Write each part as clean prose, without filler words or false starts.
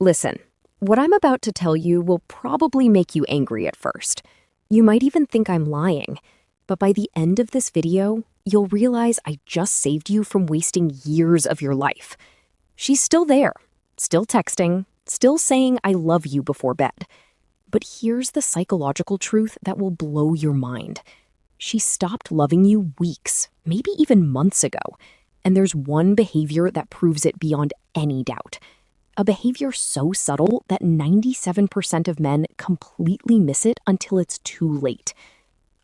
Listen, what I'm about to tell you will probably make you angry at first. You might even think I'm lying, but by the end of this video, you'll realize I just saved you from wasting years of your life. She's still there, still texting, still saying I love you before bed. But here's the psychological truth that will blow your mind. She stopped loving you weeks, maybe even months ago, and there's one behavior that proves it beyond any doubt. A behavior so subtle that 97% of men completely miss it until it's too late.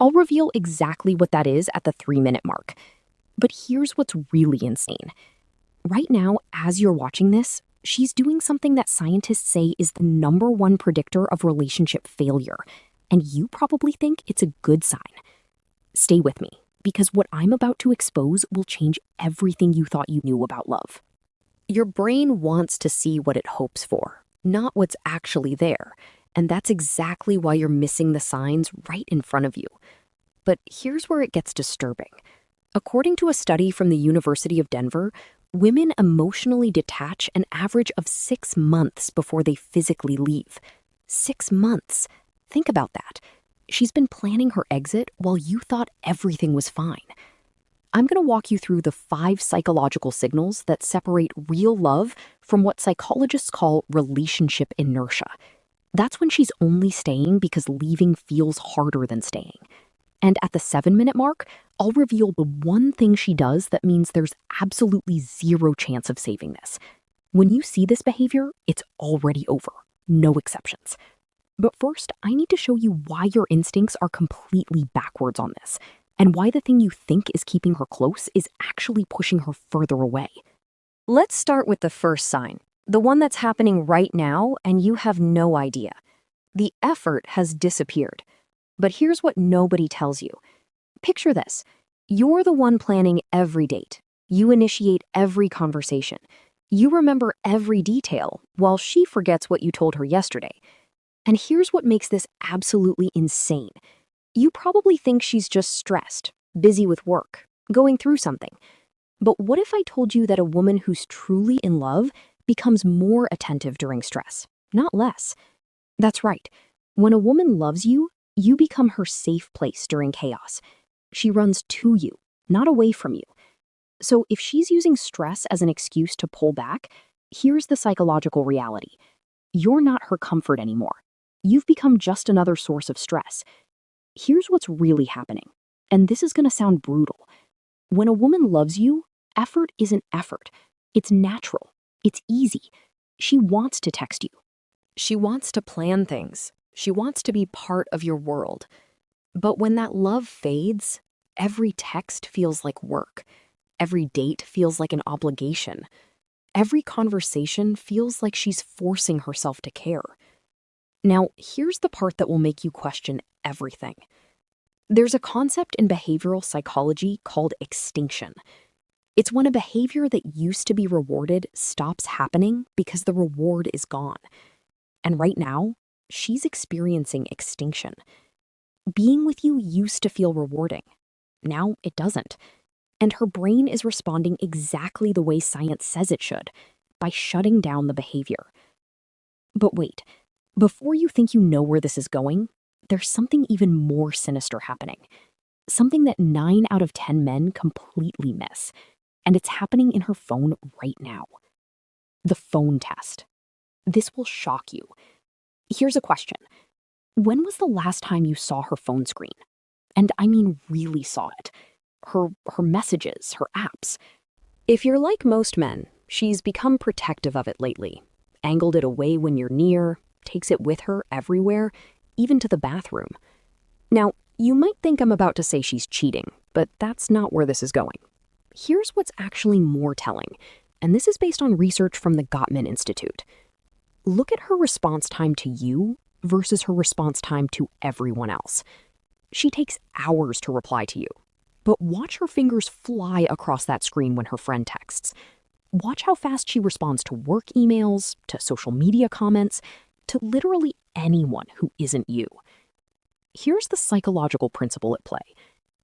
I'll reveal exactly what that is at the 3-minute mark. But here's what's really insane. Right now, as you're watching this, she's doing something that scientists say is the #1 predictor of relationship failure, and you probably think it's a good sign. Stay with me, because what I'm about to expose will change everything you thought you knew about love. Your brain wants to see what it hopes for, not what's actually there, and that's exactly why you're missing the signs right in front of you. But here's where it gets disturbing. According to a study from the University of Denver, women emotionally detach an average of 6 months before they physically leave. 6 months. Think about that. She's been planning her exit while you thought everything was fine. I'm going to walk you through the 5 psychological signals that separate real love from what psychologists call relationship inertia. That's when she's only staying because leaving feels harder than staying. And at the 7-minute mark, I'll reveal the one thing she does that means there's absolutely zero chance of saving this. When you see this behavior, it's already over. No exceptions. But first, I need to show you why your instincts are completely backwards on this, and why the thing you think is keeping her close is actually pushing her further away. Let's start with the first sign, the one that's happening right now and you have no idea. The effort has disappeared. But here's what nobody tells you. Picture this. You're the one planning every date. You initiate every conversation. You remember every detail, while she forgets what you told her yesterday. And here's what makes this absolutely insane. You probably think she's just stressed, busy with work, going through something. But what if I told you that a woman who's truly in love becomes more attentive during stress, not less? That's right. When a woman loves you, you become her safe place during chaos. She runs to you, not away from you. So if she's using stress as an excuse to pull back, here's the psychological reality. You're not her comfort anymore. You've become just another source of stress. Here's what's really happening, and this is going to sound brutal. When a woman loves you, effort isn't effort. It's natural. It's easy. She wants to text you. She wants to plan things. She wants to be part of your world. But when that love fades, every text feels like work. Every date feels like an obligation. Every conversation feels like she's forcing herself to care. Now, here's the part that will make you question everything. There's a concept in behavioral psychology called extinction. It's when a behavior that used to be rewarded stops happening because the reward is gone. And right now, she's experiencing extinction. Being with you used to feel rewarding. Now it doesn't. And her brain is responding exactly the way science says it should, by shutting down the behavior. But wait, before you think you know where this is going, there's something even more sinister happening. Something that 9 out of 10 men completely miss. And it's happening in her phone right now. The phone test. This will shock you. Here's a question. When was the last time you saw her phone screen? And I mean really saw it. Her messages, her apps. If you're like most men, she's become protective of it lately. Angled it away when you're near, takes it with her everywhere, even to the bathroom. Now, you might think I'm about to say she's cheating, but that's not where this is going. Here's what's actually more telling, and this is based on research from the Gottman Institute. Look at her response time to you versus her response time to everyone else. She takes hours to reply to you. But watch her fingers fly across that screen when her friend texts. Watch how fast she responds to work emails, to social media comments, to literally anyone who isn't you. Here's the psychological principle at play.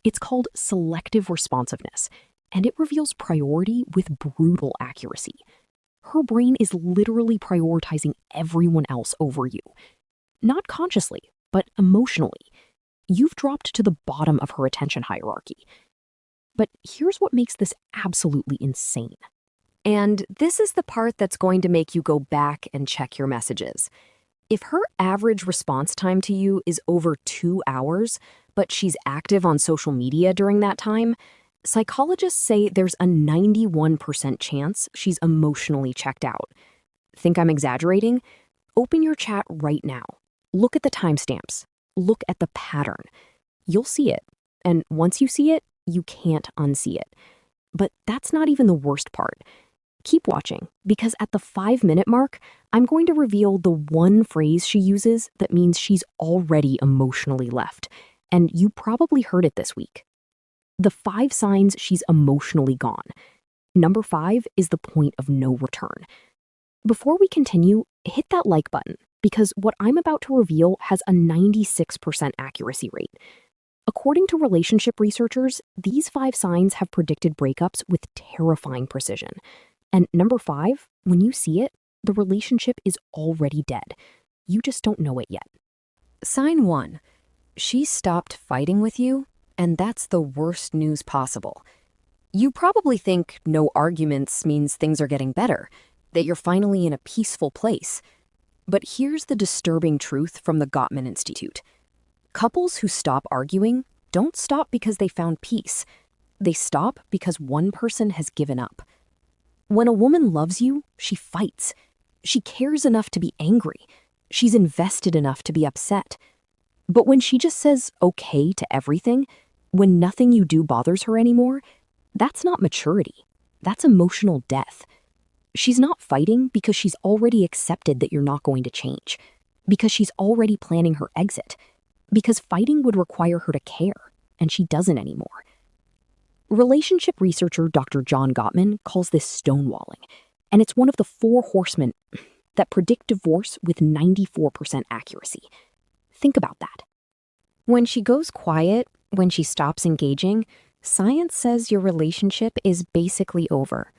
It's called selective responsiveness, and it reveals priority with brutal accuracy. Her brain is literally prioritizing everyone else over you. Not consciously, but emotionally. You've dropped to the bottom of her attention hierarchy. But here's what makes this absolutely insane. And this is the part that's going to make you go back and check your messages. If her average response time to you is over 2 hours, but she's active on social media during that time, psychologists say there's a 91% chance she's emotionally checked out. Think I'm exaggerating? Open your chat right now. Look at the timestamps. Look at the pattern. You'll see it. And once you see it, you can't unsee it. But that's not even the worst part. Keep watching, because at the 5-minute mark, I'm going to reveal the one phrase she uses that means she's already emotionally left. And you probably heard it this week. The 5 signs she's emotionally gone. Number 5 is the point of no return. Before we continue, hit that like button, because what I'm about to reveal has a 96% accuracy rate. According to relationship researchers, these 5 signs have predicted breakups with terrifying precision. And number 5, when you see it, the relationship is already dead. You just don't know it yet. Sign 1. She stopped fighting with you, and that's the worst news possible. You probably think no arguments means things are getting better, that you're finally in a peaceful place. But here's the disturbing truth from the Gottman Institute. Couples who stop arguing don't stop because they found peace. They stop because one person has given up. When a woman loves you, she fights. She cares enough to be angry. She's invested enough to be upset. But when she just says okay to everything, when nothing you do bothers her anymore, that's not maturity. That's emotional death. She's not fighting because she's already accepted that you're not going to change, because she's already planning her exit, because fighting would require her to care, and she doesn't anymore. Relationship researcher Dr. John Gottman calls this stonewalling, and it's one of the 4 horsemen that predict divorce with 94% accuracy. Think about that. When she goes quiet, when she stops engaging, science says your relationship is basically over.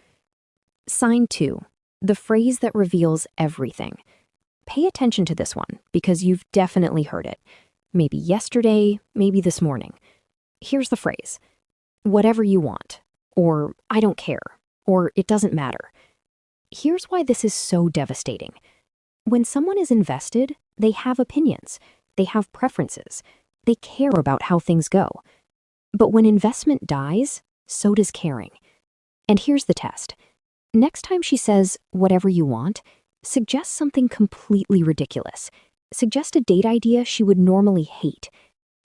Sign 2, the phrase that reveals everything. Pay attention to this one, because you've definitely heard it. Maybe yesterday, maybe this morning. Here's the phrase. Whatever you want, or I don't care, or it doesn't matter. Here's why this is so devastating. When someone is invested, they have opinions, they have preferences, they care about how things go. But when investment dies, so does caring. And here's the test. Next time she says, whatever you want, suggest something completely ridiculous. Suggest a date idea she would normally hate.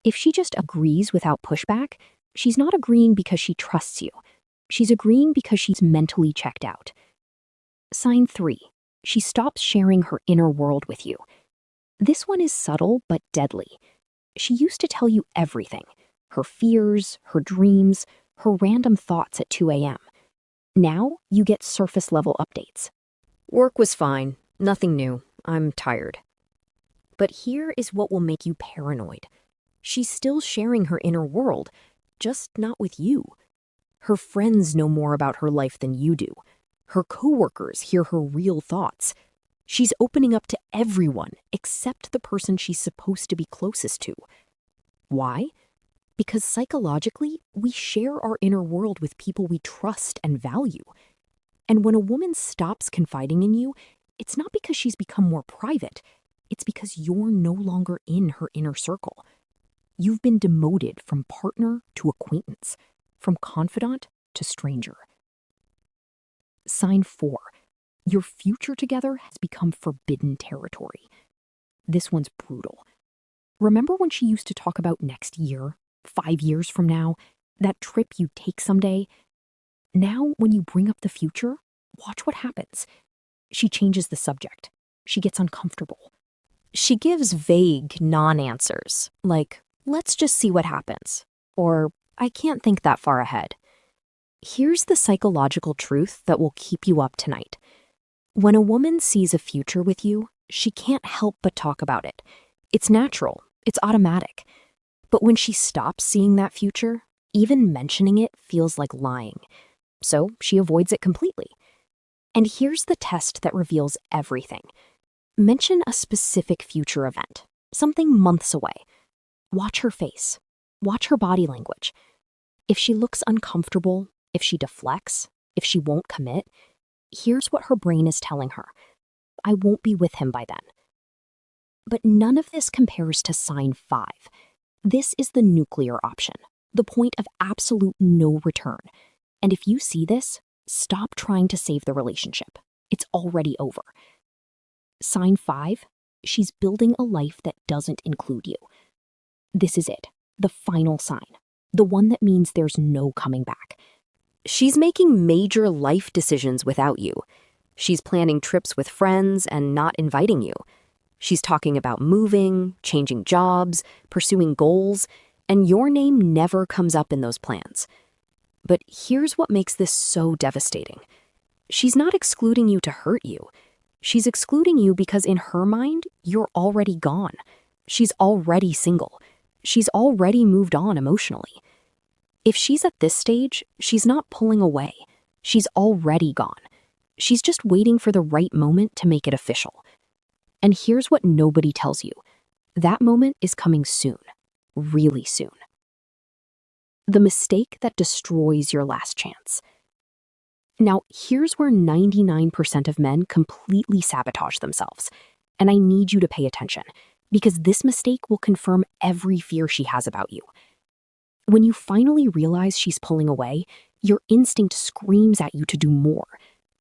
If she just agrees without pushback, she's not agreeing because she trusts you. She's agreeing because she's mentally checked out. Sign 3. She stops sharing her inner world with you. This one is subtle but deadly. She used to tell you everything. Her fears, her dreams, her random thoughts at 2 a.m. Now you get surface-level updates. Work was fine. Nothing new. I'm tired. But here is what will make you paranoid. She's still sharing her inner world, just not with you. Her friends know more about her life than you do. Her coworkers hear her real thoughts. She's opening up to everyone except the person she's supposed to be closest to. Why? Because psychologically, we share our inner world with people we trust and value. And when a woman stops confiding in you, it's not because she's become more private. It's because you're no longer in her inner circle. You've been demoted from partner to acquaintance, from confidant to stranger. Sign 4. Your future together has become forbidden territory. This one's brutal. Remember when she used to talk about next year, 5 years from now, that trip you'd take someday? Now, when you bring up the future, watch what happens. She changes the subject. She gets uncomfortable. She gives vague non-answers, like, let's just see what happens, or I can't think that far ahead. Here's the psychological truth that will keep you up tonight. When a woman sees a future with you, she can't help but talk about it. It's natural, it's automatic. But when she stops seeing that future, even mentioning it feels like lying. So she avoids it completely. And here's the test that reveals everything. Mention a specific future event, something months away. Watch her face. Watch her body language. If she looks uncomfortable, if she deflects, if she won't commit, here's what her brain is telling her. I won't be with him by then. But none of this compares to sign 5. This is the nuclear option, the point of absolute no return. And if you see this, stop trying to save the relationship. It's already over. Sign 5, she's building a life that doesn't include you. This is it, the final sign, the one that means there's no coming back. She's making major life decisions without you. She's planning trips with friends and not inviting you. She's talking about moving, changing jobs, pursuing goals, and your name never comes up in those plans. But here's what makes this so devastating. She's not excluding you to hurt you. She's excluding you because in her mind, you're already gone. She's already single. She's already moved on emotionally. If she's at this stage, she's not pulling away. She's already gone. She's just waiting for the right moment to make it official. And here's what nobody tells you. That moment is coming soon, really soon. The mistake that destroys your last chance. Now, here's where 99% of men completely sabotage themselves. And I need you to pay attention, because this mistake will confirm every fear she has about you. When you finally realize she's pulling away, your instinct screams at you to do more.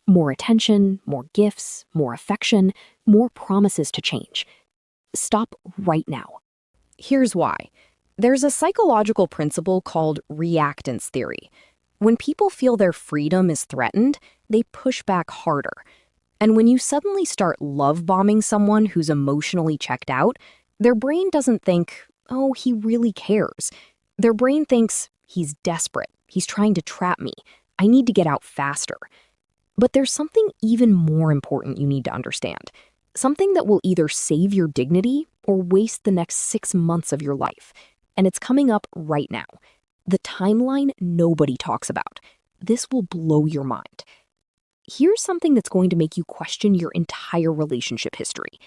More attention, more gifts, more affection, more promises to change. Stop right now. Here's why. There's a psychological principle called reactance theory. When people feel their freedom is threatened, they push back harder. And when you suddenly start love-bombing someone who's emotionally checked out, their brain doesn't think, oh, he really cares. Their brain thinks, he's desperate. He's trying to trap me. I need to get out faster. But there's something even more important you need to understand. Something that will either save your dignity or waste the next 6 months of your life. And it's coming up right now. The timeline nobody talks about. This will blow your mind. Here's something that's going to make you question your entire relationship history.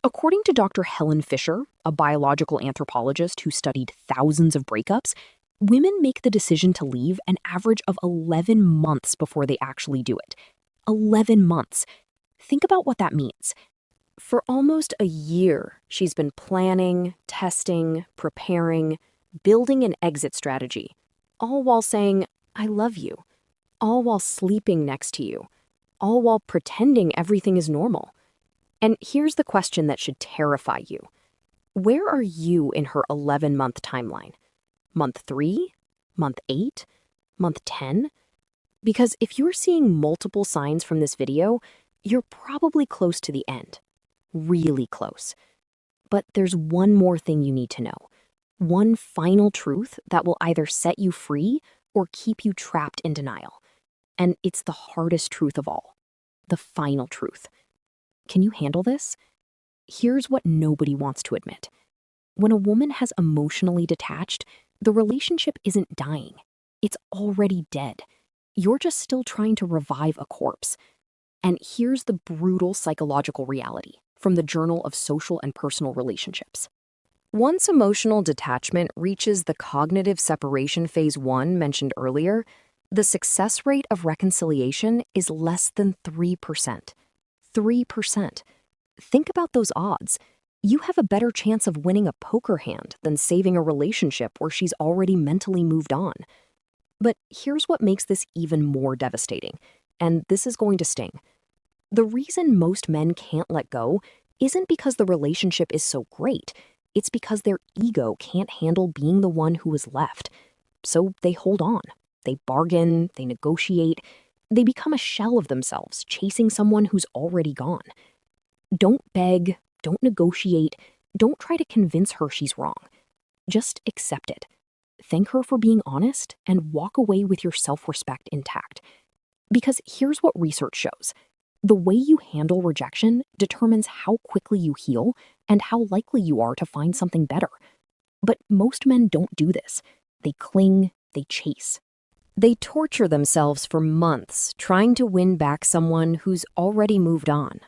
According to Dr. Helen Fisher, a biological anthropologist who studied thousands of breakups, women make the decision to leave an average of 11 months before they actually do it. 11 months. Think about what that means. For almost a year, she's been planning, testing, preparing, building an exit strategy, all while saying, I love you, all while sleeping next to you, all while pretending everything is normal. And here's the question that should terrify you. Where are you in her 11-month timeline? Month 3? Month 8? Month 10? Because if you're seeing multiple signs from this video, you're probably close to the end. Really close. But there's one more thing you need to know. One final truth that will either set you free or keep you trapped in denial. And it's the hardest truth of all. The final truth. Can you handle this? Here's what nobody wants to admit. When a woman has emotionally detached, the relationship isn't dying. It's already dead. You're just still trying to revive a corpse. And here's the brutal psychological reality from the Journal of Social and Personal Relationships. Once emotional detachment reaches the cognitive separation phase 1 mentioned earlier, the success rate of reconciliation is less than 3%. 3%. Think about those odds. You have a better chance of winning a poker hand than saving a relationship where she's already mentally moved on. But here's what makes this even more devastating, and this is going to sting. The reason most men can't let go isn't because the relationship is so great. It's because their ego can't handle being the one who is left. So they hold on. They bargain, they negotiate, they become a shell of themselves, chasing someone who's already gone. Don't beg, don't negotiate, don't try to convince her she's wrong. Just accept it. Thank her for being honest and walk away with your self-respect intact. Because here's what research shows. The way you handle rejection determines how quickly you heal and how likely you are to find something better. But most men don't do this. They cling, they chase. They torture themselves for months trying to win back someone who's already moved on.